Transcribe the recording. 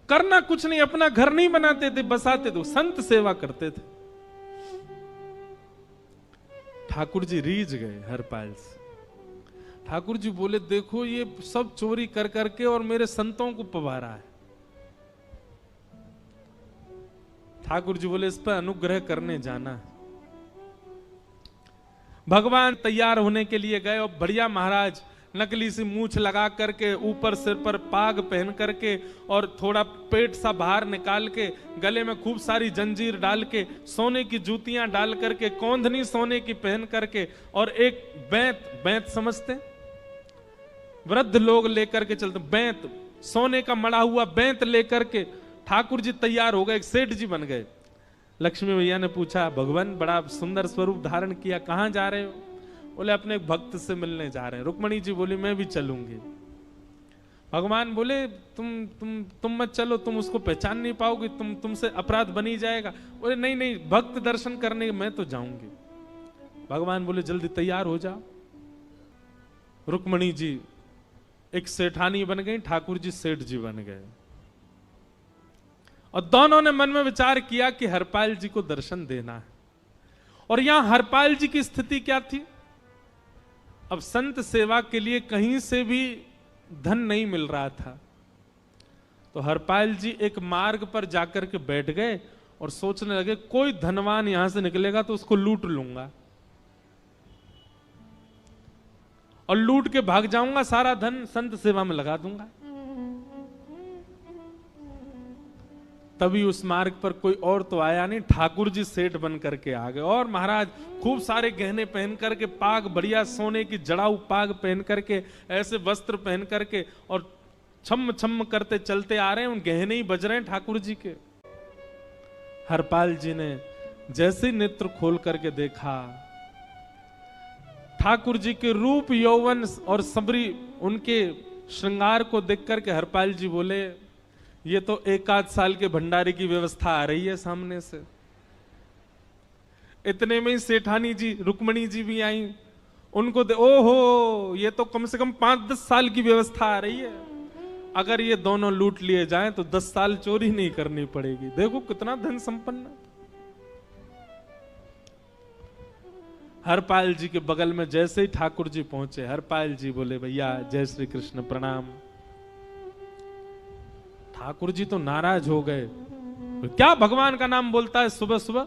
करना कुछ नहीं, अपना घर नहीं बनाते थे, बसाते थे, संत सेवा करते थे। ठाकुर जी रीझ गए हरपाल से। ठाकुर जी बोले, देखो ये सब चोरी कर करके और मेरे संतों को पवारा है। ठाकुर जी बोले, इस पर अनुग्रह करने जाना है। भगवान तैयार होने के लिए गए और बढ़िया महाराज नकली सी मूछ लगा करके, ऊपर सिर पर पाग पहन करके और थोड़ा पेट सा बाहर निकाल के, गले में खूब सारी जंजीर डाल के, सोने की जूतियां डाल करके, कौंधनी सोने की पहन करके, और एक बैंत समझते, वृद्ध लोग लेकर के चलते, बैंत, सोने का मड़ा हुआ बैंत लेकर के ठाकुर जी तैयार हो गए, एक सेठ जी बन गए। लक्ष्मी भैया ने पूछा, भगवान बड़ा सुंदर स्वरूप धारण किया, कहां जा रहे हो? बोले, अपने भक्त से मिलने जा रहे हैं। रुक्मणी जी बोली, मैं भी चलूंगी। भगवान बोले, तुम मत चलो, तुम उसको पहचान नहीं पाओगे, तुमसे अपराध बनी जाएगा। बोले, नहीं नहीं, भक्त दर्शन करने मैं तो जाऊंगी। भगवान बोले, जल्दी तैयार हो जाओ। रुक्मणी जी एक सेठानी बन गई, ठाकुर जी सेठ जी बन गए, और दोनों ने मन में विचार किया कि हरपाल जी को दर्शन देना है। और यहां हरपाल जी की स्थिति क्या थी? अब संत सेवा के लिए कहीं से भी धन नहीं मिल रहा था, तो हरपाल जी एक मार्ग पर जाकर के बैठ गए और सोचने लगे, कोई धनवान यहां से निकलेगा तो उसको लूट लूंगा और लूट के भाग जाऊंगा, सारा धन संत सेवा में लगा दूंगा। तभी उस मार्ग पर कोई और तो आया नहीं, ठाकुर जी सेठ बन करके आ गए। और महाराज खूब सारे गहने पहन करके, पाग बढ़िया सोने की जड़ाऊ पाग पहन करके, ऐसे वस्त्र पहन करके, और छम छम करते चलते आ रहे हैं, उन गहने ही बज रहे हैं ठाकुर जी के। हरपाल जी ने जैसे नेत्र खोल करके देखा, ठाकुर जी के रूप यौवन और सबरी उनके श्रृंगार को देख करके हरपाल जी बोले, ये तो एक आध साल के भंडारे की व्यवस्था आ रही है सामने से। इतने में ही सेठानी जी, रुक्मणी जी भी आई, उनको ओहो, ये तो कम से कम 5-10 साल की व्यवस्था आ रही है। अगर ये दोनों लूट लिए जाएं तो 10 साल चोरी नहीं करनी पड़ेगी। देखो कितना धन संपन्न। हरपाल जी के बगल में जैसे ही ठाकुर जी पहुंचे, हरपाल जी बोले, भैया जय श्री कृष्ण, प्रणाम। ठाकुर जी तो नाराज हो गए, क्या भगवान का नाम बोलता है सुबह सुबह?